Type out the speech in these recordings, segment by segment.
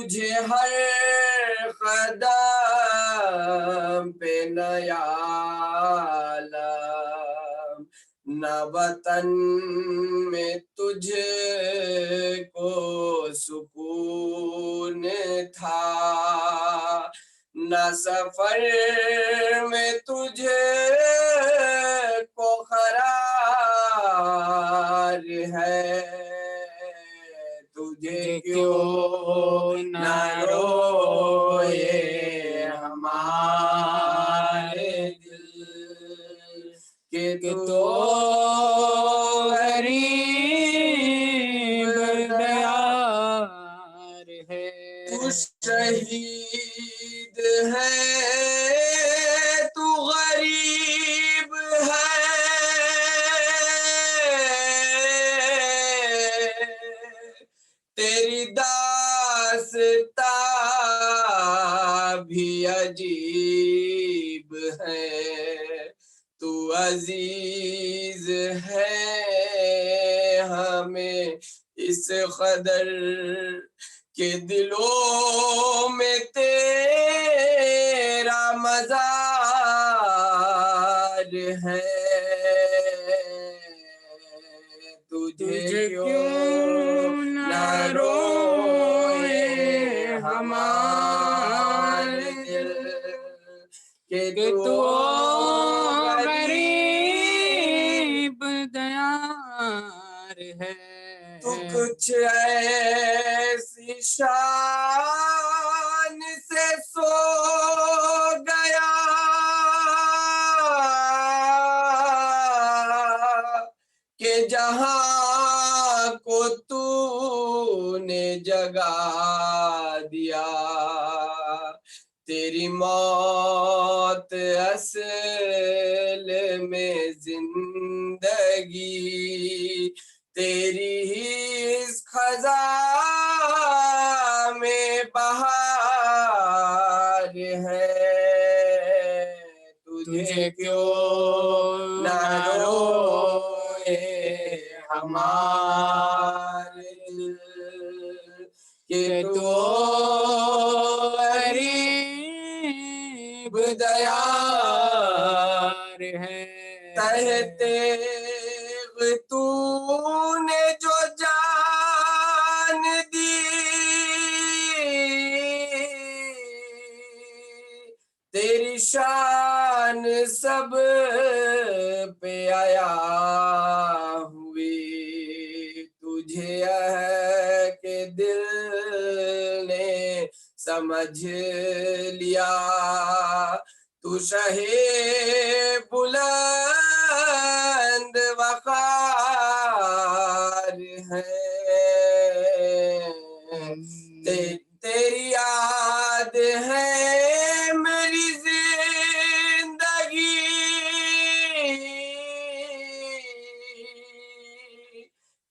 तुझे हर कदम पे नया आलम, न वतन में तुझे को सुकून था, न सफर में तुझे को करार है। तुझे क्यों न रोए हमारे दिल कि तू गरीब दयार है। तू शहीद है, तू गरीब है, तेरी दास्तां भी अजीब है। तू अजीज है हमें इस कदर के दिलों में तेरा मज़ार है। तुझे क्यों न रोए हमारे दिल कि तू गरीब दयार है। तू कुछ ऐसी शान से सो गया कि जहां को तूने जगा दिया। तेरी मौत असल में जिंदगी, तेरी ही इस खजा में बहार है। तुझे क्यों न रोए हमारे दिल कि तू गरीब दयार है। तहते तूने जो जान दी, तेरी शान सब पे आया हुई। तुझे के दिल ने समझ लिया, तू शहे बुलंद वकार है। तेरी याद है मेरी जिंदगी,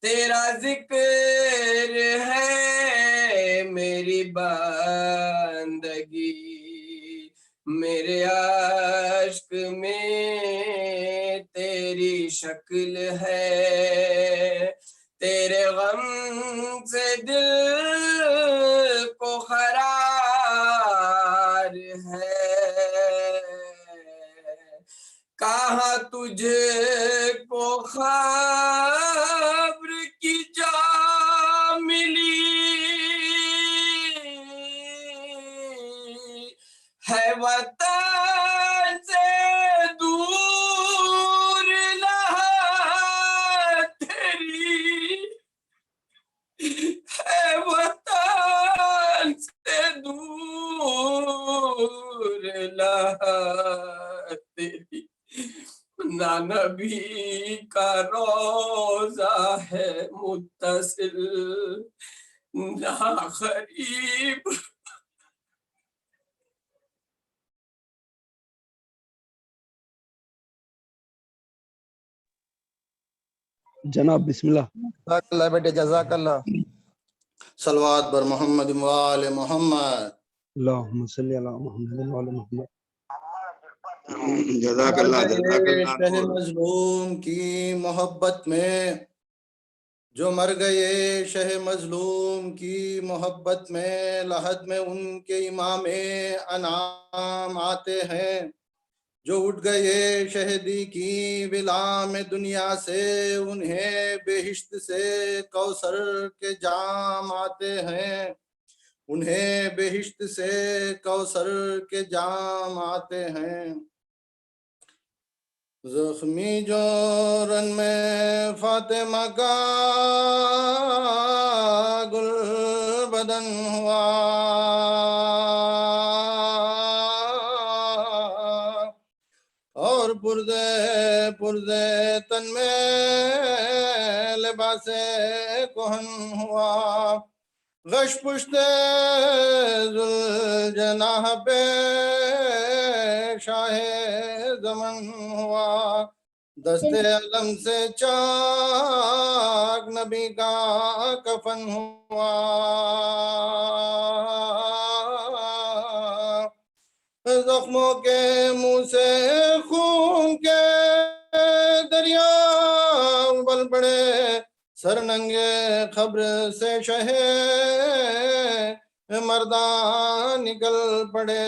तेरा जिक्र है मेरी बंदगी। मेरे अश्क में तेरी शक्ल है, तेरे गम से दिल को खरार है। कहाँ तुझे को खबर की जा मिली है, वतन से दूर लहर तेरी है, वतन से दूर लहर तेरी। ना नबी का रोजा है मुत्तसिल, ना गरीब जनाब बिस्मिल्लाह। जज़ाकल्लाह बेटे, जज़ाकल्लाह। सलवात बर मोहम्मद वाले मोहम्मद। अल्लाहुम्मा सल्ली अला मुहम्मद व आले मुहम्मद। जज़ाकल्लाह जज़ाकल्लाह। मजलूम की मोहब्बत में जो मर गए शह मजलूम की मोहब्बत में, लहद में उनके इमामे अनाम आते हैं। जो उठ गए शहदी की विला में दुनिया से, उन्हें बेहिश्त से कौसर के जाम आते हैं। उन्हें बेहिश्त से कौसर के जाम आते हैं। जख्मी जोरन में फातिमा का गुल बदन हुआ, और पुरज़े पुरज़े तन में लिबासे कोहन हुआ। गश पुश्ते जुल्जनाह पे शाहे ज़मन हुआ। दस्ते अलम से चाक नबी का कफन हुआ। जख्मों के मुंह से खून के दरिया उबल पड़े, सरनंगे खब्र से शहे मर्दान निकल पड़े।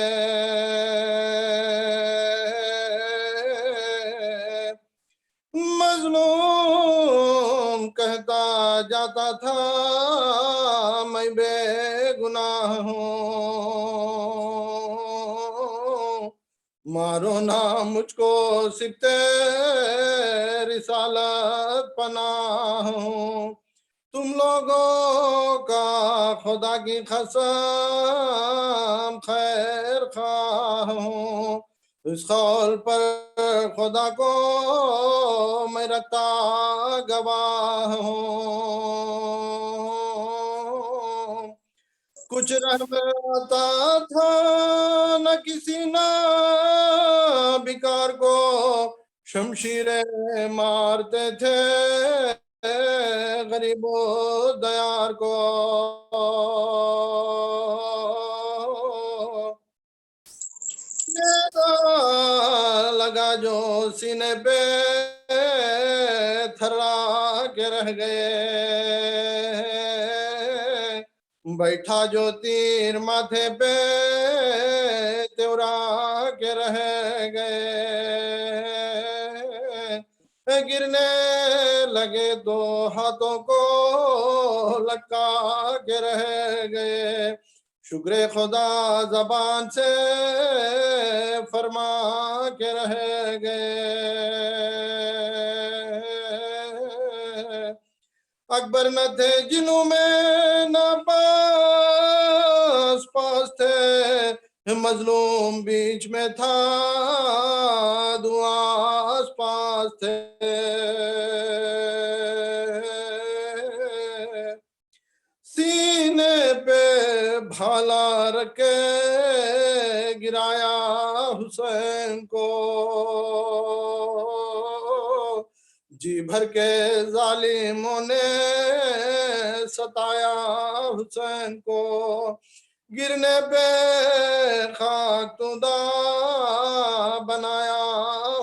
मजलूम कहता जाता था मैं बेगुनाह हूँ, मारो ना मुझको सिफ्ते रिसालत पनाह हूँ। तुम लोगों का खुदा की कसम खैर खाह हूँ। इस कौल पर खुदा को मैं रखता गवाह हूँ। कुछ रहता था न किसी ना बिकार को, शमशीरें मारते थे गरीबो दयार को। लगा जो सीने पे थर्रा के रह गए, बैठा जो तीर माथे पे त्योरा के रह गए। गिरने लगे दो हाथों को लटका के रह गए। शुक्र खुदा जबान से फरमा के रह गए। अकबर न थे जिन्हों में न पास पास थे, मजलूम बीच में था दुआ आस पास थे। सीने पे भाला रखे गिराया हुसैन को, जी भर के जालिमों ने सताया हुसैन को। गिरने पे खाकतुदा बनाया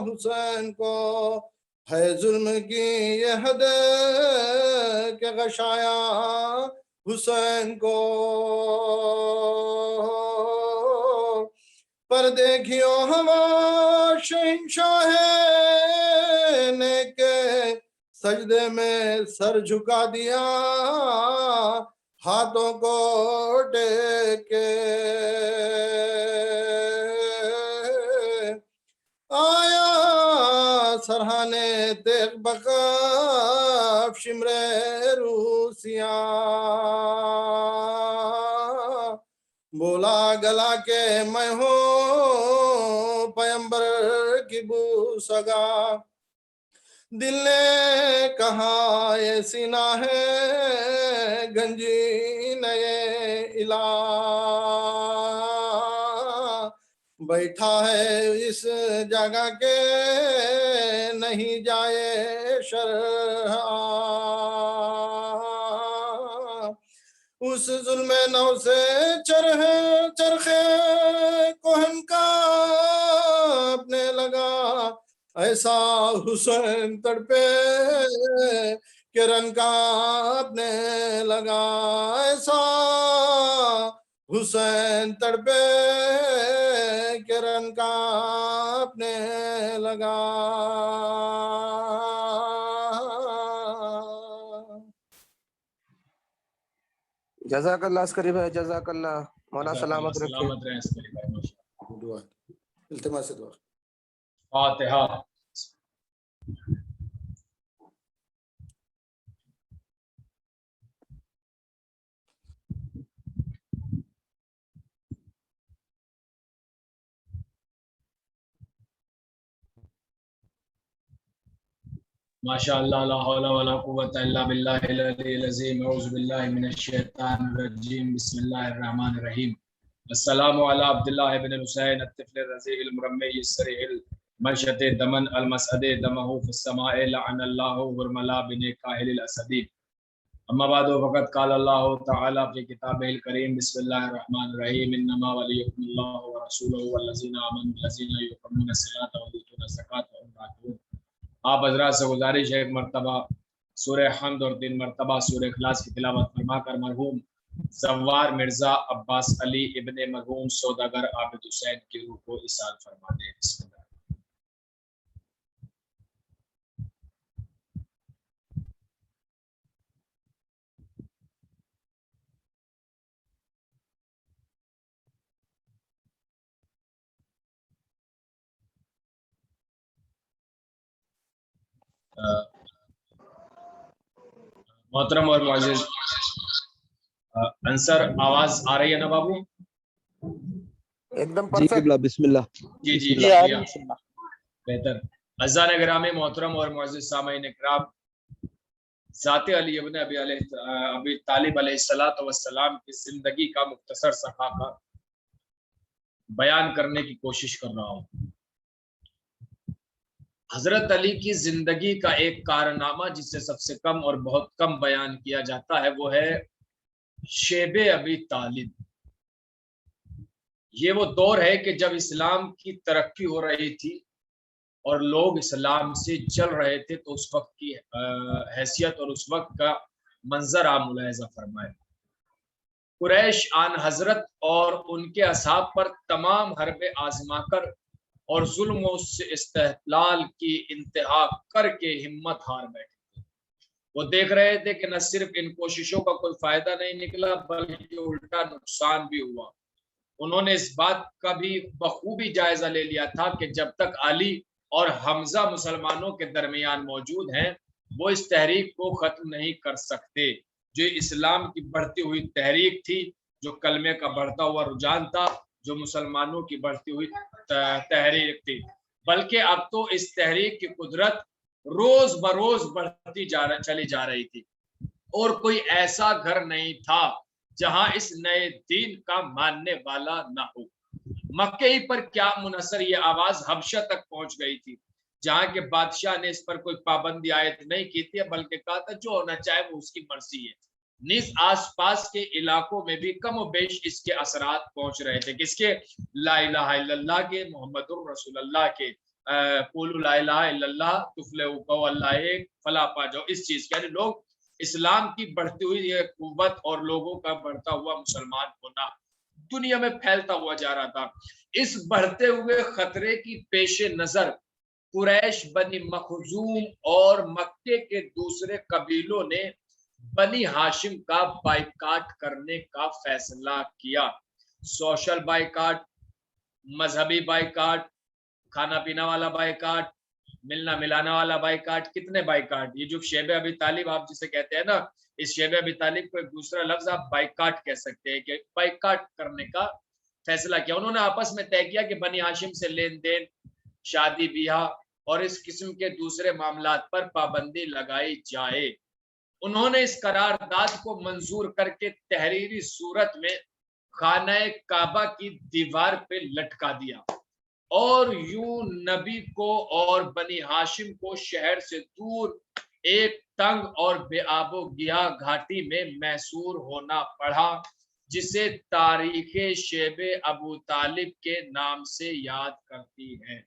हुसैन को, है जुल्म की ये हद के गशाया हुसैन को। पर देखियो हवा शहंशाह ने के सजदे में सर झुका दिया, हाथों को टेके। आया सरहाने तेग बकफ शिमरे रूसिया, बोला गला के मैं हूँ पैगंबर की बूसगा। दिल ने कहा ये सीना है गंजी नए इला, बैठा है इस जगह के नहीं जाए शरह। उस जुल्मे नौ से चरखे कोहन का अपने लगा, ऐसा हुसैन तड़पे किरण कांपने लगा, ऐसा हुसैन तड़पे किरण कांपने लगा। जज़ाकल्लाह अस्करी भाई, जज़ाकल्लाह। मौला सलामत रखे। सलामत रहे अस्करी भाई, माशाअल्लाह। दुआ, इल्तिमास दुआ। फातिहा। माशाअल्लाह, ला हौला वला कुव्वता इल्ला बिल्लाहिल अलिय्यिल अज़ीम। औज़ु बिल्लाहि मिनश शैतानिर रजीम। बिस्मिल्लाहिर रहमानिर रहीम। अस्सलामु अला अब्दुल्लाह इब्न हुसैन अत-तिफ़्ल रज़ील मुरम्मी यसरिल मशत दमन अल-मसअद दमहु फ़िस-समाए लअनल्लाहु हुरमला बिन काहिल असदी। अम्मा बाद फ़क़त क़ाल अल्लाहु तआला फ़ी किताबिहिल करीम। बिस्मिल्लाहिर रहमानिर रहीम। इन्नमा वलियुकुमुल्लाहु व रसूलुहु वल्लज़ीना आमनु वल्लज़ीना युक़ीमूनस सलाता व युतूनस ज़काता व हुम राकिऊन। आप हज़रात से गुजारिश है, एक मरतबा सूरह हम्द और 3 मरतबा सूरह इखलास की तिलावत फरमाकर मरहूम ज़व्वार मिर्ज़ा अब्बास अली इब्ने मरहूम सौदागर आबिद हुसैन की रूह को इसाल फरमा दें। बिस्मिल्लाह। मोहतरम और मुअज़्ज़िज़ अंसर, आवाज आ रही है ना बाबू? एकदम जी परफेक्ट। किबला, बिस्मिल्लाह। जी जी, बिस्मिल्लाह। बेहतर। अज़ान गिरामी, मोहतरम और मुअज़्ज़िज़ सामईन इकराम, ज़ाते अली इब्न अबी तालिब अलैहिस्सलातु वस्सलाम की जिंदगी का मुख्तसर सा खाका बयान करने की कोशिश कर रहा हूँ। हजरत अली की जिंदगी का एक कारनामा जिसे सबसे कम और बहुत कम बयान किया जाता है वो है शेबे अबी तालिब। ये वो दौर है कि जब इस्लाम की तरक्की हो रही थी और लोग इस्लाम से जल रहे थे, तो उस वक्त की हैसियत और उस वक्त का मंजर आप मुलाहिजा फरमाए। कुरैश आन हजरत और उनके असहाब पर तमाम हरबे आजमा कर और जुल्म से इस्तेहलाल की इंतहा करके हिम्मत हार बैठे थे। वो देख रहे थे कि न सिर्फ इन कोशिशों का कोई फायदा नहीं निकला, बल्कि उल्टा नुकसान भी हुआ। उन्होंने इस बात का भी बखूबी जायजा ले लिया था कि जब तक अली और हमजा मुसलमानों के दरमियान मौजूद हैं, वो इस तहरीक को खत्म नहीं कर सकते। जो इस्लाम की बढ़ती हुई तहरीक थी, जो कलमे का बढ़ता हुआ रुझान था, जो मुसलमानों की बढ़ती हुई तहरीक थी, बल्कि अब तो इस तहरीक की कुदरत रोज बरोज बढ़ती चली जा रही थी और कोई ऐसा घर नहीं था जहां इस नए दीन का मानने वाला ना हो। मक्के ही पर क्या मुनसर ये आवाज हबशा तक पहुंच गई थी, जहां के बादशाह ने इस पर कोई पाबंदी आयत नहीं की थी, बल्कि कहा था जो होना चाहे वो उसकी मर्जी है। निज आसपास के इलाकों में भी कम और बेश इसके असरात पहुंच रहे थे। किसके? ला इलाहा इल्लल्लाह के, मोहम्मदुर रसूलुल्लाह के। कुलू ला इलाहा इल्लल्लाह तुफ्लिहू, कहो अल्लाह एक फला पा जाओ, इस चीज के। यानी लोग इस्लाम की बढ़ती हुई ये कुव्वत और लोगों का बढ़ता हुआ मुसलमान होना दुनिया में फैलता हुआ जा रहा था। इस बढ़ते हुए खतरे की पेशे नजर कुरैश, बनी मखजूम और मक्के के दूसरे कबीलों ने बनी हाशिम का बाइकाट करने का फैसला किया। सोशल बाइकाट, मजहबी बाइकाट, खाना पीना वाला बाइकाट, मिलना मिलाना वाला बाइकाट। कितने बाइकाट? ये जो शेबे अबी तालिब आप जिसे कहते हैं ना, इस शेबे अबी तालिब को एक दूसरा लफ्ज आप बाइकाट कह सकते हैं कि बाइकाट करने का फैसला किया। उन्होंने आपस में तय किया कि बनी हाशिम से लेन देन, शादी ब्याह और इस किस्म के दूसरे मामलात पर पाबंदी लगाई जाए। उन्होंने इस करारदाद को मंजूर करके तहरीरी सूरत में खाना काबा की दीवार पे लटका दिया और यूं नबी को और बनी हाशिम को शहर से दूर एक तंग और बेआबो गिया घाटी में मैसूर होना पड़ा, जिसे तारीखे शेबे अबू तालिब के नाम से याद करती है।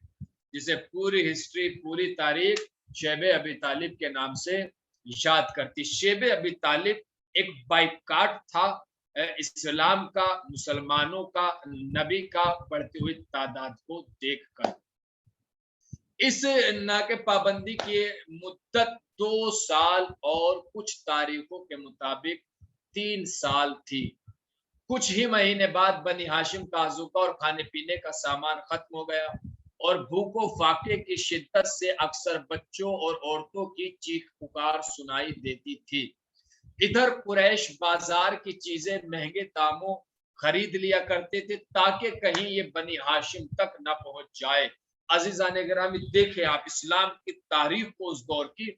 जिसे पूरी हिस्ट्री, पूरी तारीख शेबे अबी तालिब के नाम से याद करती। शेब अबी तालिब एक बाइकाट था इस्लाम का, मुसलमानों का, नबी का बढ़ती हुई तादाद को देखकर। इस नाके पाबंदी की मुद्दत 2 साल और कुछ तारीखों के मुताबिक 3 साल थी। कुछ ही महीने बाद बनी हाशिम का आज़ूका और खाने पीने का सामान खत्म हो गया और भूखो फाके की शिद्दत से अक्सर बच्चों और औरतों की चीख पुकार सुनाई देती थी। इधर कुरैश बाजार की चीजें महंगे दामों खरीद लिया करते थे ताकि कहीं ये बनी हाशिम तक न पहुंच जाए। अजीजान गिरामी, देखें आप इस्लाम की तारीफ को उस दौर की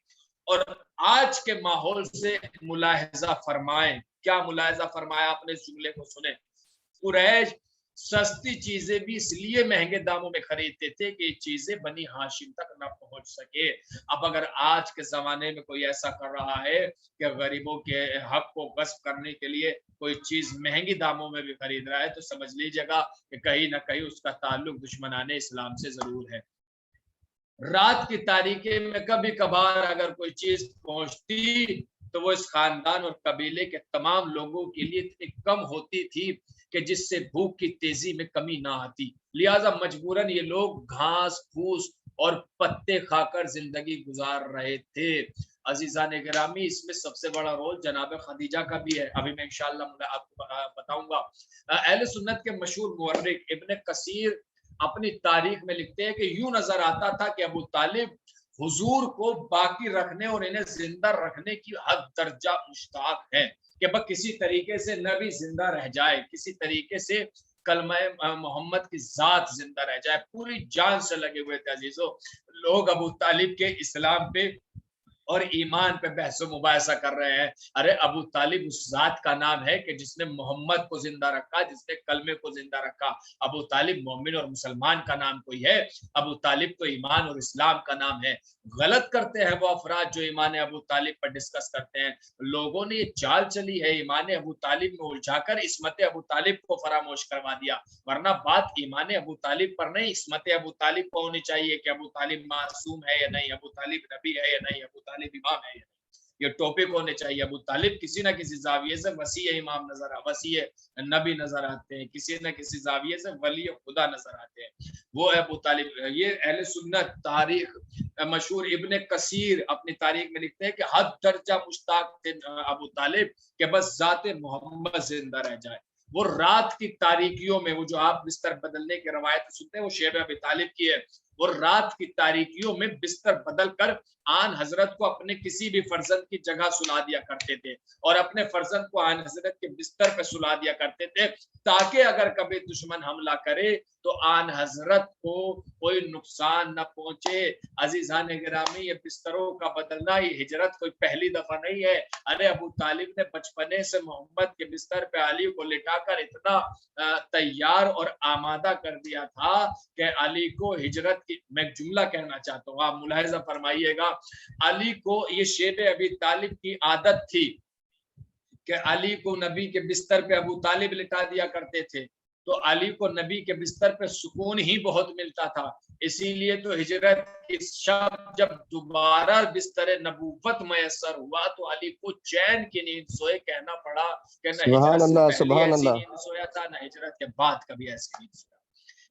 और आज के माहौल से मुलाहिजा फरमाएं। क्या मुलाहिजा फरमाया आपने? इस जुमले को सुने। कुरैश सस्ती चीजें भी इसलिए महंगे दामों में खरीदते थे कि ये चीजें बनी हाशिम तक न पहुंच सके। अब अगर आज के जमाने में कोई ऐसा कर रहा है कि गरीबों के हक को गस्प करने के लिए कोई चीज महंगी दामों में भी खरीद रहा है, तो समझ लीजिएगा कि कहीं ना कहीं उसका ताल्लुक दुश्मनाने इस्लाम से जरूर है। रात की तारीकी में कभी कभार अगर कोई चीज पहुंचती तो वो इस खानदान और कबीले के तमाम लोगों के लिए इतनी कम होती थी कि जिससे भूख की तेजी में कमी ना आती। लिहाजा मजबूरन ये लोग घास फूस और पत्ते खाकर जिंदगी गुजार रहे थे। अजीजान गिरामी, इसमें सबसे बड़ा रोल जनाब खदीजा का भी है। अभी मैं इंशाअल्लाह आपको बताऊंगा। अहले सुन्नत के मशहूर मुअर्रिख इब्न कसीर अपनी तारीख में लिखते हैं कि यूं नजर आता था कि अबू तालिब हुजूर को बाकी रखने और इन्हें जिंदा रखने की हद दर्जा मुश्ताक है कि बस किसी तरीके से नबी जिंदा रह जाए, किसी तरीके से कलमा मोहम्मद की जात जिंदा रह जाए। पूरी जान से लगे हुए थे अजीजों। लोग अबू तालिब के इस्लाम पे और ईमान पे बहस मुबाहसा कर रहे हैं। अरे अबू तालिब उस जात का नाम है कि जिसने मोहम्मद को जिंदा रखा, जिसने कलमे को जिंदा रखा। अबू तालिब मोमिन और मुसलमान का नाम कोई है? अबू तालिब तो ईमान और इस्लाम का नाम है। गलत करते हैं वो अफराद जो ईमान अबू तालिब पर डिस्कस करते हैं। लोगों ने ये चाल चली है ईमान अबू तालिब में उलझाकर इस्मत अबू तालिब को फरामोश करवा दिया। वरना बात ईमान अबू तालिब पर नहीं, इस्मत अबू तालिब को होनी चाहिए कि अबू तालिब मासूम है या नहीं, अबू तालिब नबी है या नहीं, अबू तालिब इमाम है या नहीं। ये टॉपिक होने चाहिए। अबू तालिब किसी ना किसी जाविये से वसी इमाम वसी नबी नजर आते हैं, किसी न किसी जाविये से वली खुदा नजर आते हैं। वो है अबू तालिब। ये अहले सुन्नत तारीख मशहूर इब्न कसीर अपनी तारीख में लिखते हैं कि हद दर्जा मुश्ताक थे अबू तालिब के बस जाते मोहम्मद जिंदा रह जाए। वो रात की तारीकियों में, वो जो आप बिस्तर बदलने की रवायत सुनते हैं वो शेब अबी तालिब की है। वो रात की तारीकियों में बिस्तर बदल कर आन हजरत को अपने किसी भी फर्जंद की जगह सुला दिया करते थे और अपने फर्जंद को आन हजरत के बिस्तर पे सुला दिया करते थे ताकि अगर कभी दुश्मन हमला करे तो आन हजरत को कोई नुकसान न पहुंचे। अजीजान गिरामी, ये बिस्तरों का बदलना, ये हिजरत कोई पहली दफा नहीं है। अरे अबू तालिब ने बचपने से मोहम्मद के बिस्तर पे अली को लिटाकर इतना तैयार और आमादा कर दिया था कि अली को हिजरत की, मैं एक जुमला कहना चाहता हूँ, आप मुलाहिजा फरमाइएगा। अली को ये शेब अबी तालिब की आदत थी कि अली को नबी के बिस्तर पे अबू तालिब लिटा दिया करते थे, तो अली को नबी के बिस्तर पे सुकून ही बहुत मिलता था। इसीलिए तो हिजरत की शब जब दोबारा बिस्तर नबूवत मैसर हुआ तो अली को चैन की नींद सोए कहना पड़ा कि न हिजरत से पहले ऐसी नींद सोया था, न हिजरत के बाद कभी ऐसी नींद सोया।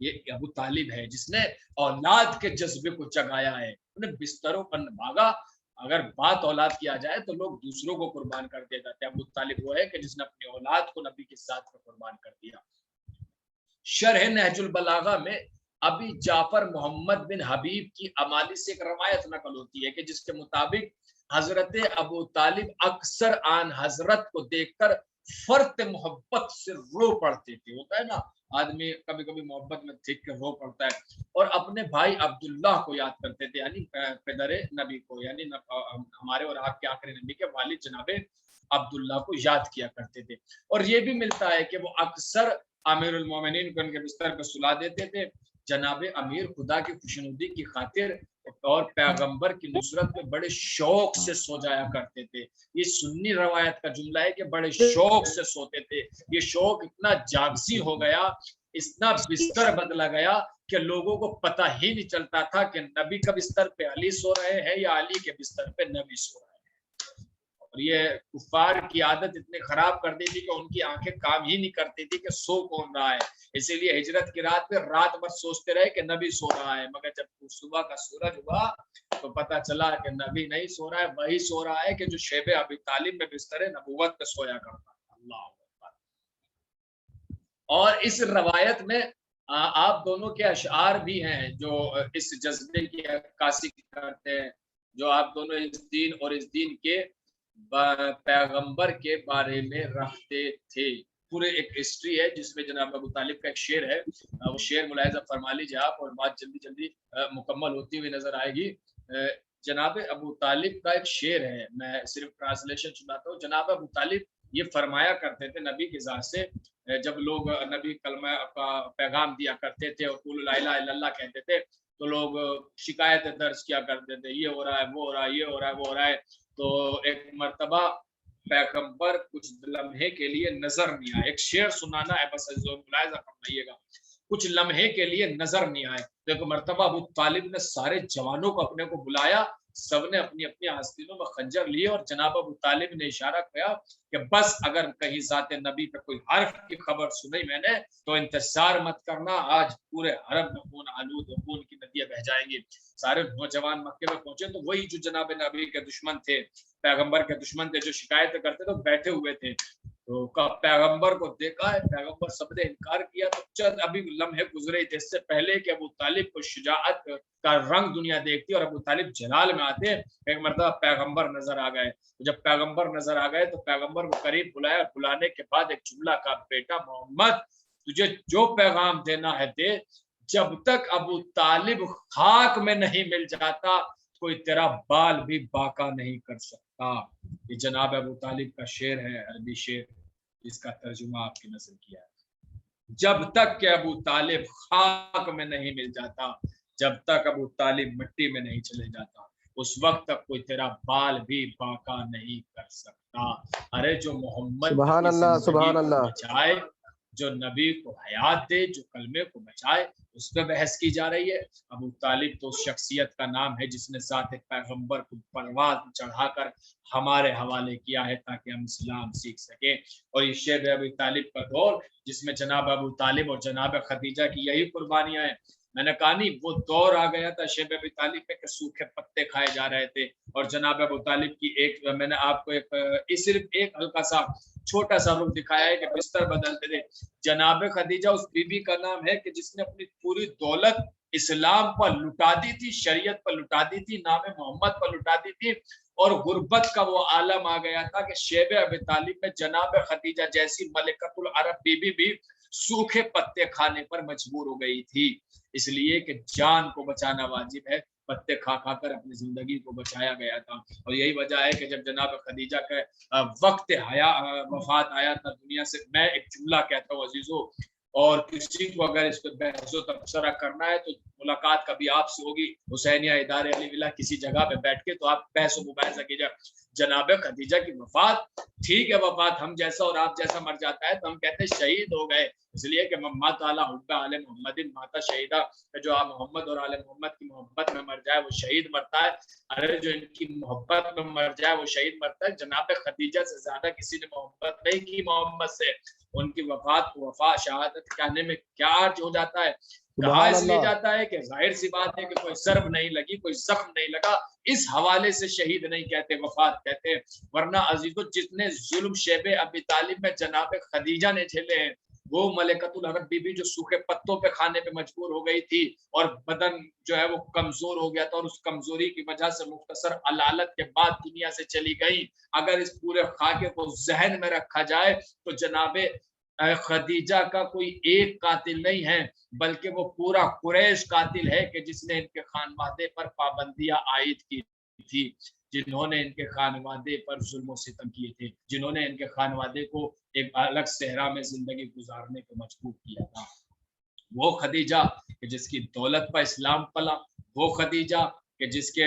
ये अबू तालिब है जिसने औलाद के जज्बे को जगाया है, उन्हें बिस्तरों पर भागा। अगर बात औलाद की आ जाए तो लोग दूसरों को कुर्बान कर दे जाते हैं। अबू तालिब वो है कि जिसने अपनी औलाद को नबी के साथ में कुर्बान कर दिया। शरह नहजुल बलागा में अबी जाफर मोहम्मद बिन हबीब की अमाली से एक रवायत नकल होती है कि जिसके मुताबिक हजरत अबू तालिब अक्सर आन हजरत को देखकर फर्त मोहब्बत से रो पड़ते थे। होता है ना, आदमी कभी कभी मोहब्बत में देख के रो पड़ता है, और अपने भाई अब्दुल्लाह को याद करते थे, यानी पेदरे नबी को, यानी हमारे और आपके आखिरी नबी के वालिद जनाबे अब्दुल्लाह को याद किया करते थे। और ये भी मिलता है कि वो अक्सर आमिरुल मोमिनीन को उनके बिस्तर पर सुला देते थे। जनाबे अमीर खुदा की खुशनुदी की खातिर और पैगंबर की नुसरत में बड़े शौक से सो जाया करते थे। ये सुन्नी रवायत का जुमला है कि बड़े शौक से सोते थे। ये शौक इतना जागसी हो गया, इतना बिस्तर बदला गया कि लोगों को पता ही नहीं चलता था कि नबी का बिस्तर पे अली सो रहे हैं या अली के बिस्तर पे नबी सो रहे हैं। और ये कुफार की आदत इतने खराब कर दी थी कि उनकी आंखें काम ही नहीं करती थी कि सो कौन रहा है। इसीलिए हिजरत की रात में रात भर सोचते रहे कि नबी सो रहा है, मगर जब सुबह का सूरज हुआ तो पता चला कि नबी नहीं सो रहा है, वही सो रहा है कि जो शेब अबी तालिब में बिस्तर नबूवत पे सोया करता था। अल्लाह अकबर। और इस रवायत में आप दोनों के अशआर भी हैं जो इस जज्बे की अक्कासी करते हैं, जो आप दोनों इस दीन और इस दीन के पैगंबर के बारे में रखते थे। पूरे एक हिस्ट्री है जिसमें जनाब अबू तालिब का एक शेर है, वो शेर मुलाहिजा फरमा लीजिए आप, और बात जल्दी जल्दी मुकम्मल होती हुई नजर आएगी। जनाब अबू तालिब का एक शेर है, मैं सिर्फ ट्रांसलेशन सुनाता हूँ। जनाब अबू तालिब ये फरमाया करते थे नबी की ज़ात से, जब लोग नबी कलमा का पैगाम दिया करते थे और कुल ला इलाहा इल्लल्लाह कहते थे तो लोग शिकायतें दर्ज किया करते थे, ये हो रहा है, वो हो रहा है, ये हो रहा है, वो हो रहा है। तो एक मर्तबा पैगंबर कुछ लम्हे के लिए नजर नहीं आए, एक शेर सुनाना है बस, मुलाहिजा फरमाइएगा, कुछ लम्हे के लिए नजर नहीं आए। तो एक मर्तबा अबू तालिब ने सारे जवानों को अपने को बुलाया, सबने अपनी अपनी आस्तीनों में खंजर लिए और जनाब अबू तालिब ने इशारा किया कि बस अगर कहीं ज़ाते नबी पे कोई हर्फ की खबर सुनी मैंने तो इंतजार मत करना, आज पूरे हरम में खून आलूद और खून की नदियां बह जाएंगी। सारे नौजवान मक्के में पहुंचे तो वही जो जनाब नबी के दुश्मन थे, पैगंबर के दुश्मन थे, जो शिकायत करते थे, बैठे हुए थे। तो पैगंबर को देखा है, पैगंबर सबने इनकार किया। तो चंद अभी लम्हे गुजरे थे इससे पहले कि अबू तालिब को शुजाअत का रंग दुनिया देखती और अबू तालिब जलाल में आते, एक मर्तबा पैगंबर नजर आ गए। तो जब पैगंबर नजर आ गए तो पैगंबर को करीब बुलाया, बुलाने के बाद एक जुमला का, बेटा मोहम्मद तुझे जो पैगाम देना है दे, जब तक अबू तालिब खाक में नहीं मिल जाता कोई तेरा बाल भी बाका नहीं कर सकता। ये जनाब अबू तालिब का शेर है, अरबी शेर, इसका तर्जुमा आपकी नजर किया है। जब तक के अबू तालिब खाक में नहीं मिल जाता, जब तक अबू तालिब मिट्टी में नहीं चले जाता, उस वक्त तक कोई तेरा बाल भी बाका नहीं कर सकता। अरे जो मोहम्मद सुभान अल्लाह, सुभान अल्लाह, बचाए, जो नबी को हयात दे, जो कलमे को बचाए, उस पर बहस की जा रही है। अबू तालिब तो उस शख्सियत का नाम है जिसने साथ पैगंबर को परवाज़ चढ़ाकर हमारे हवाले किया है ताकि हम इस्लाम सीख सके। और ये शेब अबू तालिब का दौर जिसमें जनाब अबू तालिब और जनाब खदीजा की यही कुर्बानियां हैं। मैंने कहा नहीं, वो दौर आ गया था शेब अबू तालिब पे कि सूखे पत्ते खाए जा रहे थे। और जनाब अबू तालिब की एक, मैंने आपको एक सिर्फ एक हल्का सा छोटा सा रूप दिखाया है कि बिस्तर बदलते थे। जनाब खदीजा उस बीबी का नाम है कि जिसने अपनी पूरी दौलत इस्लाम पर लुटा दी थी, शरीयत पर लुटा दी थी, नाम मोहम्मद पर लुटा दी थी। और गुर्बत का वो आलम आ गया था कि शेब अबी तालिब में जनाब खदीजा जैसी मलिकतुल अरब बीबी भी सूखे पत्ते खाने पर मजबूर हो गई थी। इसलिए कि जान को बचाना वाजिब है, पत्ते खा खा कर अपनी जिंदगी को बचाया गया था। और यही वजह है कि जब जनाब खदीजा का वक्त हया वफात आया था दुनिया से, मैं एक जुमला कहता हूँ अजीजों, और किसी को अगर इस पर बहस तबसरा करना है तो मुलाकात कभी आपसे होगी हुसैनिया इदारे अली विला किसी जगह पे बैठ के, तो आप बहस मुबाहिसा कीजिए। जनाब खदीजा की वफात, ठीक है वफात हम जैसा और आप जैसा मर जाता है तो हम कहते हैं शहीद हो गए, इसलिए कि मम्मा ताला हुब्बा आले मोहम्मदिन माता शहीदा, जो आप मोहम्मद और आले मोहम्मद की मोहब्बत में मर जाए वो शहीद मरता है। अरे जो इनकी मोहब्बत में मर जाए वो शहीद मरता है। जनाब खदीजा से ज्यादा किसी ने मोहब्बत नहीं की मोहम्मद से। उनकी वफात को वफा शहादत कहने में क्या अर्ज हो जाता है, कहा इसलिए जाता है कि जाहिर सी बात है कि कोई सर्ब नहीं लगी, कोई जख्म नहीं लगा, इस हवाले से शहीद नहीं कहते, वफात कहते। वरना अजीजों जितने जुल्म शेबे अबी तालिब में जनाब खदीजा ने झेले हैं, वो मलिकतुल अरब बीबी जो सूखे पत्तों पे खाने पे मजबूर हो गई थी और बदन जो है वो कमजोर हो गया था और उस कमजोरी की वजह से मुख्तसर अलालत के बाद दुनिया से चली गई। अगर इस पूरे खाके को जहन में रखा जाए तो जनाबे खदीजा का कोई एक कातिल नहीं है, बल्कि वो पूरा कुरैश कातिल है कि जिसने इनके खानवादे पर पाबंदियां आयद की थी, जिन्होंने इनके खानवादे पर जुल्म सितम किए थे, जिन्होंने इनके खानवादे को एक अलग सहरा में जिंदगी गुजारने को मजबूर किया था। वो खदीजा कि जिसकी दौलत पर इस्लाम पला, वो खदीजा कि जिसके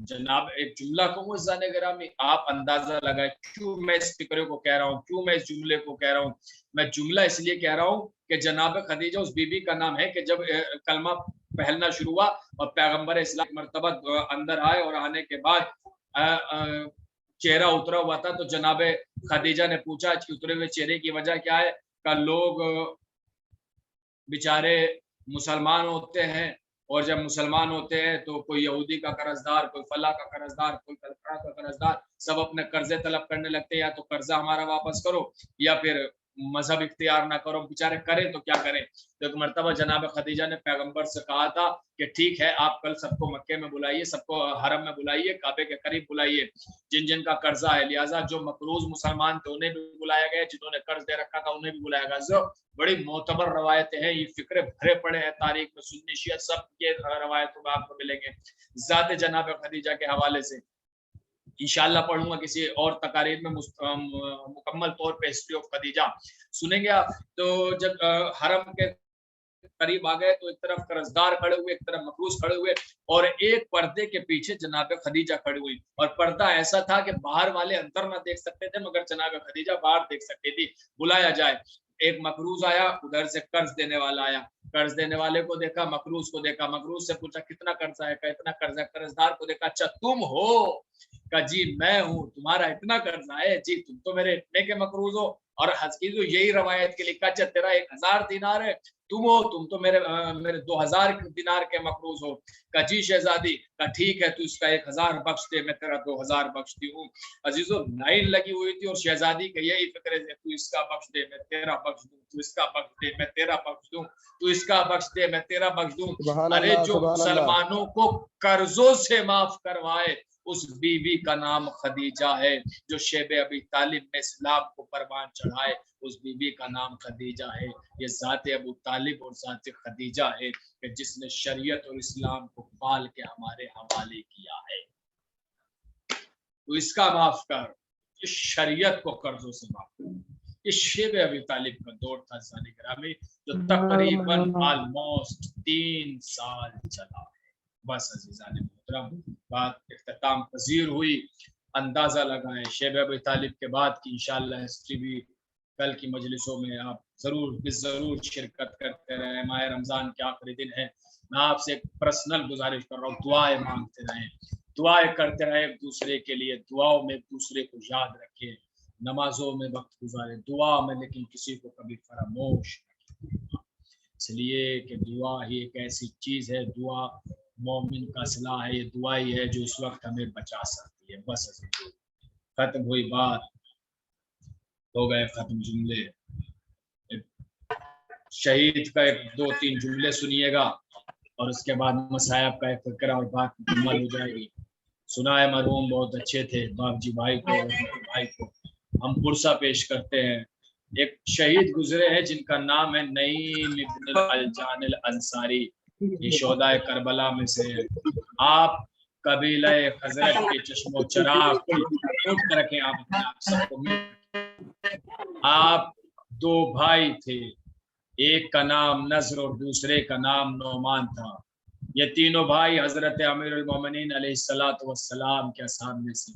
जनाब एक जुमला को जाने गिरामी आप अंदाजा लगाए क्यों मैं इस फिक्रे को कह रहा हूँ, क्यों मैं इस जुमले को कह रहा हूँ। मैं जुमला इसलिए कह रहा हूँ कि जनाब खदीजा उस बीबी का नाम है कि जब कलमा पहलना शुरू हुआ और पैगंबर इस्लाम मर्तबा अंदर आए और आने के बाद चेहरा उतरा हुआ था। तो जनाबे खदीजा ने पूछा कि उतरे हुए चेहरे की वजह क्या है? का लोग बेचारे मुसलमान होते हैं, और जब मुसलमान होते हैं तो कोई यहूदी का कर्जदार, कोई फला का कर्जदार, कोई कलकड़ा का कर्जदार, सब अपने कर्जे तलब करने लगते हैं, या तो कर्जा हमारा वापस करो या फिर मजहब इख्तियार ना करो। बेचारे करें तो क्या करें? तो एक मरतबा जनाब खदीजा ने पैगंबर से कहा था कि ठीक है, आप कल सबको मक्के में बुलाइए, सबको हरम में बुलाइए, काबे के करीब बुलाइए, जिन जिन का कर्जा है। लिहाजा जो मकरूज मुसलमान थे उन्हें भी बुलाया गया, जिन्होंने कर्ज दे रखा था उन्हें भी बुलाया गया। जो बड़ी मोतबर रवायतें हैं, ये फिक्रे भरे पड़े हैं तारीख में, सुन्नी शिया सब के रवायतों में आपको मिलेंगे। ज़ात जनाब खदीजा के हवाले से इंशाअल्लाह पढ़ूंगा किसी और तकारीर में मुकम्मल तौर पे हिस्ट्री ऑफ खदीजा सुनेंगे आप। तो जब हरम के करीब आ गए तो एक तरफ कर्जदार खड़े हुए, एक तरफ मकरूज खड़े हुए, और एक पर्दे के पीछे जनाब खदीजा खड़ी हुई। और पर्दा ऐसा था कि बाहर वाले अंदर ना देख सकते थे, मगर जनाब खदीजा बाहर देख सकती थी। बुलाया जाए, एक मकरूज आया, उधर से कर्ज देने वाला आया, कर्ज देने वाले को देखा, मकरूज को देखा, मकरूज से पूछा कितना कर्जा है? का इतना कर्जा। कर्जदार को देखा, अच्छा तुम हो? का जी मैं हूँ, तुम्हारा इतना कर्जा है? जी तुम तो मेरे इतने के मकरूज हो। और हकीकत यही रवायत के लिखा, अच्छा तेरा 1000 दिनार है, तुम हो, तुम तो मेरे 2000 दिनार के मकरूज हो। का जी शहजादी, का ठीक है, तू इसका 1000 बख्श दे, मैं तेरा 2000 बख्शती हूँ। अजीजों लाइन लगी हुई थी, और शहजादी का यही फिक्र है, तू इसका बख्श दे मैं तेरा बख्श दूं, तू इसका बख्श दे मैं तेरा बख्श दूं, तू इसका बख्श दे मैं तेरा बख्श दूं। अरे जो मुसलमानों को कर्जों से माफ करवाए उस बीवी का नाम खदीजा है। जो शेबे अबी तालिब में इस्लाम को परवान चढ़ाए उस बीवी का नाम खदीजा है। ये ज़ाते अबू तालिब और ज़ाते खदीजा है कि जिसने शरीयत और इस्लाम को पाल के हमारे हवाले किया है। तो इसका माफ कर, इस शरीयत को कर्जों से माफ कर। इस शेबे अबी तालिब का दौर था ज़ाने ग्रामी, जो तकरीबन ऑलमोस्ट 3 साल चला। बस अजीज़ाने मोहतरम, बात इख्तिताम पजीर हुई। अंदाजा लगाएं शेब अबी तालिब के बाद की इंशाअल्लाह हिस्ट्री भी कल की मजलिसों में आप जरूर शिरकत करते रहे। माह रमजान के आखिरी दिन है, मैं आपसे एक पर्सनल गुजारिश कर रहा हूँ, दुआएं मांगते रहें, दुआएं करते रहें एक दूसरे के लिए, दुआओं में एक दूसरे को याद रखें, नमाजों में वक्त गुजारें, दुआ में, लेकिन किसी को कभी फरामोश नहीं, इसलिए कि दुआ ही एक ऐसी चीज है, दुआ मोमिन का सिला है, ये दुआ ही है जो इस वक्त हमें बचा सकती है। बस खत्म हुई बात, हो गए खत्म जुमले। शहीद का 1-2-3 जुमले सुनिएगा और उसके बाद मसायब का एक फिक्रा और बात मुकम्मल हो जाएगी। सुनाए मरहूम बहुत अच्छे थे, बाबजी भाई को भाई को हम पुरसा पेश करते हैं। एक शहीद गुजरे हैं जिनका नाम है नईम इब्न अल-जान अल-अंसारी, ये शोहदाए करबला में से। आप कबीला हजरत के चश्मो चराग उठ रखें, आप सबको। आप 2 भाई थे, एक का नाम नजर और दूसरे का नाम नौमान था। ये तीनों भाई हजरत अमीरुल मोमिनीन अलैहिस्सलातु वस्सलाम के सामने से।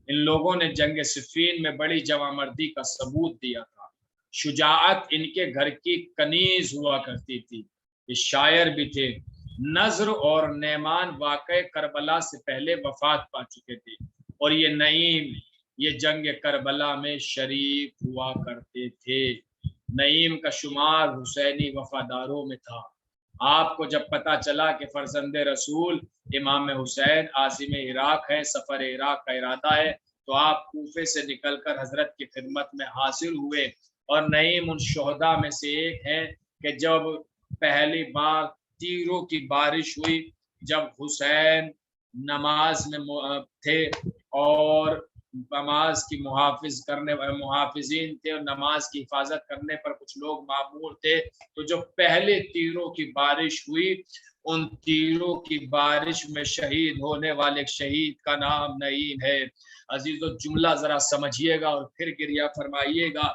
इन लोगों ने जंग सिफीन में बड़ी जवामर्दी का सबूत दिया था। शुजाअत इनके घर की कनीज हुआ करती थी। ये शायर भी थे। नजर और नेमान वाक़ई करबला से पहले वफात पा चुके थे, और ये नईम ये जंग करबला में शरीक हुआ करते थे। नईम का शुमार हुसैनी वफादारों में था। आपको जब पता चला कि फर्जंदे रसूल इमाम हुसैन आज़िम इराक है, सफ़र इराक का इरादा है, तो आप कूफे से निकलकर हजरत की खिदमत में हासिल हुए। और नईम उन शोहदा में से एक है कि जब पहली बार तीरों की बारिश हुई, जब हुसैन नमाज में थे और नमाज की मुहाफिजीन थे और नमाज की हिफाजत करने पर कुछ लोग मामूर थे, तो जो पहले तीरों की बारिश हुई, उन तीरों की बारिश में शहीद होने वाले शहीद का नाम नईम है। अजीजों जुमला जरा समझिएगा और फिर गिरिया फरमाइएगा।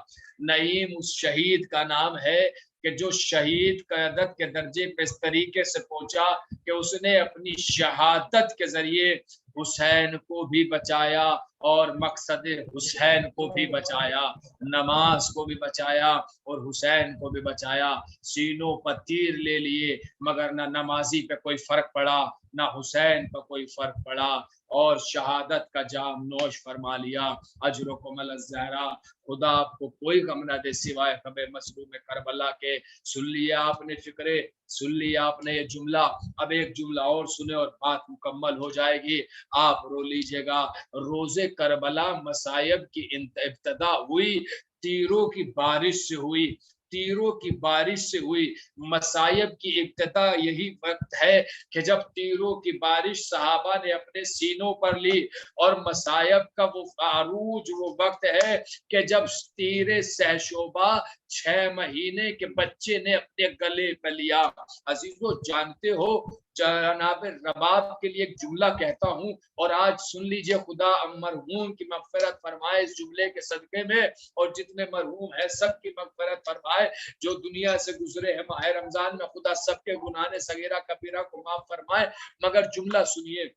नईम उस शहीद का नाम है कि जो शहीद क़यादत के दर्जे पे इस तरीके से पहुंचा कि उसने अपनी शहादत के जरिए हुसैन को भी बचाया और मकसद हुसैन को भी बचाया, नमाज को भी बचाया और हुसैन को भी बचाया। सीनों पर तीर ले लिए, मगर ना नमाजी पे कोई फर्क पड़ा, ना हुसैन पर कोई फर्क पड़ा। और शहादत का जाम नोश फरमा लिया। अजरुकुम अल-ज़हरा, खुदा आपको कोई गम न दे सिवाय ख़बे मसलूम करबला के। सुन लिया आपने फिक्रे, सुन लिया आपने ये जुमला, अब एक जुमला और सुने और बात मुकम्मल हो जाएगी। आप रो लीजिएगा। रोजे करबला मसायब की इब्तदा हुई, तीरों की बारिश से हुई, तीरों की बारिश से हुई। मसायब की इब्तदा यही वक्त है कि जब तीरों की बारिश सहाबा ने अपने सीनों पर ली, और मसायब का वो आरूज वो वक्त है कि जब तीरे सहशोबा 6 महीने के बच्चे ने अपने गले पे लिया। अजीजों, जानते हो जनाब रबाब के लिए एक जुमला कहता हूँ, और आज सुन लीजिए, खुदा मरहूम की मगफिरत फरमाए इस जुमले के सदके में, और जितने मरहूम है सबकी मगफिरत फरमाए। जो दुनिया से गुजरे हैं माह रमजान में, खुदा सबके गुनाह सगीरा कबीरा को माफ फरमाए। मगर जुमला सुनिए,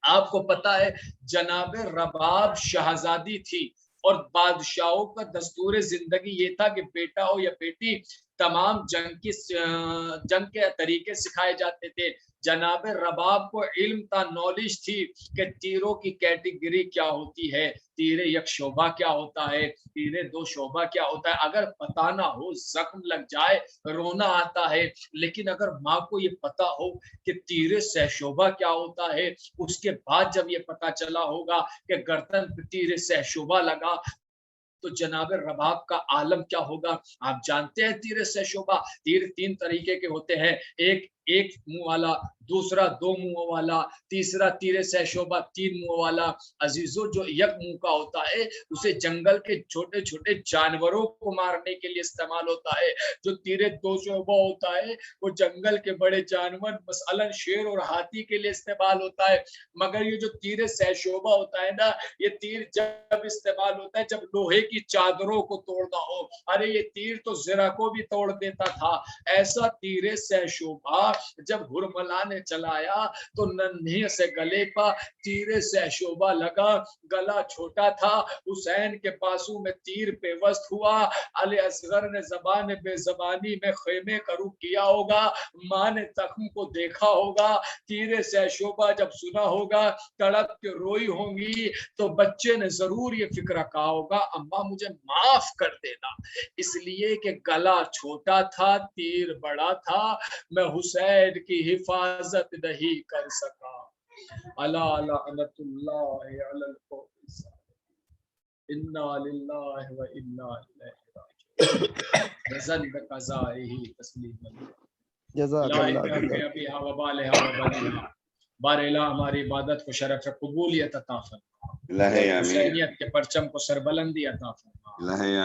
आपको पता है जनाब रबाब शहजादी थी, और बादशाहों का दस्तूर जिंदगी ये था कि बेटा हो या बेटी, तमाम जंग के तरीके सिखाए जाते थे। जनाब रबाब को इल्म था, नॉलेज थी कि तीरों की कैटेगरी क्या होती है, तीरे एक शोभा क्या होता है, तीरे 2 शोभा क्या होता है। अगर पता ना हो, जख्म लग जाए, रोना आता है। लेकिन अगर माँ को ये पता हो कि तीरे सहशोभा क्या होता है, उसके बाद जब ये पता चला होगा कि गर्दन पे तीरे सहशोभा लगा, तो जनाब रबाब का आलम क्या होगा। आप जानते हैं तीर सहशोभा, तीर 3 तरीके के होते हैं, एक मुंह वाला, दूसरा 2 मुंह वाला, तीसरा तीर सहशोभा 3 मुंह वाला। अजीजों, जो एक मुंह का होता है उसे जंगल के छोटे छोटे जानवरों को मारने के लिए इस्तेमाल होता है। जो तीर 2 शोभा होता है वो जंगल के बड़े जानवर मसलन शेर और हाथी के लिए इस्तेमाल होता है। मगर ये जो तीर सहशोभा होता है ना, ये तीर जब इस्तेमाल होता है जब लोहे की चादरों को तोड़ना हो। अरे ये तीर तो ज़रा को भी तोड़ देता था। ऐसा तीर सहशोभा जब हुरमला ने चलाया तो नन्हे से गले पर तीर सहशोभा लगा। गला छोटा था, हुसैन के बाजू में तीर पेवस्त हुआ। अली असगर ने ज़बान बेज़बानी में खेमे का रुख किया होगा, माँ ने जख्म को देखा होगा, तीर सहशोभा जब सुना होगा, तड़प के रोई होंगी, तो बच्चे ने जरूर ये फिक्र कहा होगा, अम्मा मुझे माफ कर देना, इसलिए कि गला छोटा था, तीर बड़ा था, मैं हुसैन की हिफाजत नहीं कर सका। अला लअनतुल्लाहि अलल कौमिस सालिहीन। इन्ना लिल्लाहि व इन्ना इलैहि राजिऊन। नज़ल बक़ज़ाइही तस्लीमन। बारेला हमारी इबादत को शरफ कबूलियत अता फरमा, हुसैनियत के परचम को सरबलंदी अता फरमा,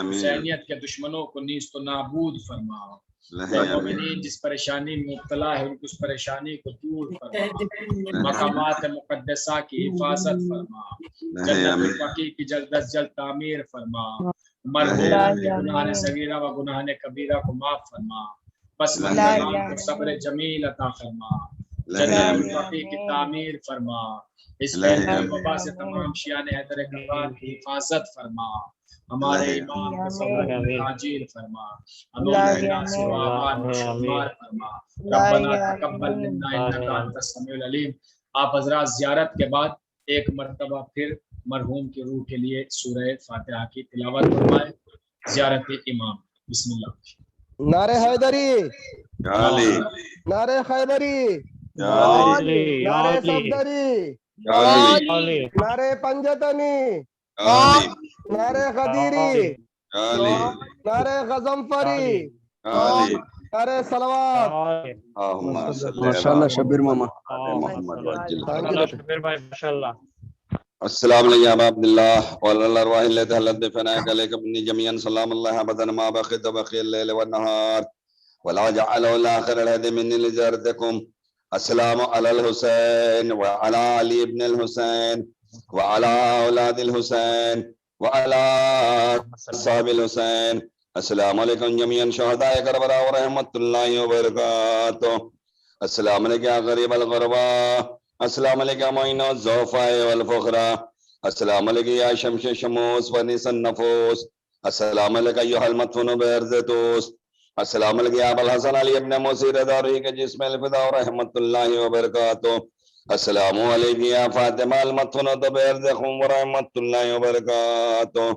हुसैनियत के दुश्मनों को नीस्त नाबूद फरमा, मोमिनीन जिस परेशानी में मुब्तला है उनको उस परेशानी को दूर फरमा, मकामात मुक़द्दसा की हिफाजत फरमा, जन्नतुल बक़ी की जल्द अज जल्द तामीर फरमा, मरहूम के गुनाह सगीरा व गुनाह कबीरा को माफ फरमा, बस को सब्र जमील अता फरमा, जन्नतुल बक़ी की तामीर फरमा, इस वबा से तमाम शियान हैदर करबाल की हिफाजत फरमा, हमारे इमाम को सब्र ताजील फरमा, हमें सिवाबान को शुमार फरमा, रब्बना तक़ब्बल मिन्ना इन्नका अंतस समीउल अलीम। आप हज़रात ज़ियारत के बाद एक मर्तबा फिर मरहूम की रूह के लिए सूरह फातिहा की तिलावत फरमाएं। ज़ियारत इमाम, बिस्मिल्लाह। नारे हैदरी, नारे खैबरी, नारे सफदरी, नारे पंजतनी, नारे खदीरी, नारे गजमफरी, नारे सलवात। माशाल्लाह शबीर मामा। शबीर भाई माशाल्लाह। अस्सलाम वालेकुम या अब्दुल्लाह वल्लाह वाहिद हलत बिफनाक अलैकुम नि जमीअन सलाम अल्लाह बदन मा बखित बखिल लैल व नहार वला जअल आखिर अलहद मिन लिजरतकुम। अस्सलाम अलल हुसैन व अला अली इब्न अल हुसैन व अला औलाद अल हुसैन व अला असहाबिल हुसैन। अस्सलाम वालेकुम जमीअन शुहदा करबला व रहमतुल्लाहि व बरकातहू। अस्सलाम वालेकुम या गरीब अल गुरबा, अस्सलाम वालेकुम मोइनो ज़ौफ़ाए वल फ़ुक़रा, अस्सलाम वालेकुम या शम्स शमूस व निसन नफूस, अस्सलाम वालेकुम अय्युहल मदफून बिअर्ज़तूस, अस्सलाम वालेकुम या अबुल हसन अली इब्न मुसीर दारी के जिस्म अल फ़िदा व रहमतुल्लाहि व बरकातहू। अस्सलामु अलैकुम या फातिमा अल-मथुनत बिरज़कुम व रहमतुल्लाहि व बरकातुहू।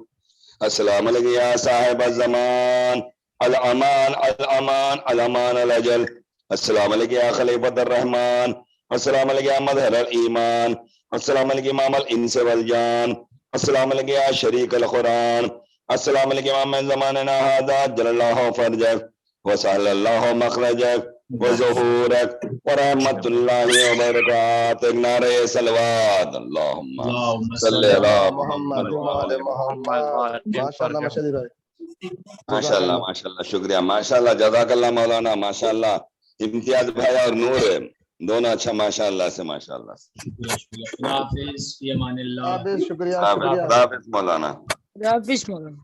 अस्सलामु अलैकुम या साहिब ज़मान अल-अमान अल-अमान अल-अमान अल-अजल। अस्सलामु अलैकुम या खलीफत ar-रहमान। अस्सलामु अलैकुम या मज़हर al-ईमान। अस्सलामु अलैकुम इमाम al-इंस वल जान। अस्सलामु अलैकुम या शरीक अल-कुरान। अस्सलामु अलैकुम इमाम ज़मानना हाज़ा जल्लल्लाहु फरजक व सल्लल्लाहु मखरजक व ज़ुहूरक व रहमतुल्लाहि व बरकातुहू। नारे सलवात अल्लाहुम्मा सल्लि अला मुहम्मद व आले मुहम्मद। माशाल्लाह माशाल्लाह भाई माशाल्लाह माशाल्लाह, शुक्रिया माशाल्लाह, जज़ाकल्लाह मौलाना, माशाल्लाह। इम्तियाज भाई और नूर दोनों अच्छा माशाल्लाह से माशाल्लाह। शुक्रिया शुक्रिया हाफिज़ मौलाना। हाफिज़ मौलाना।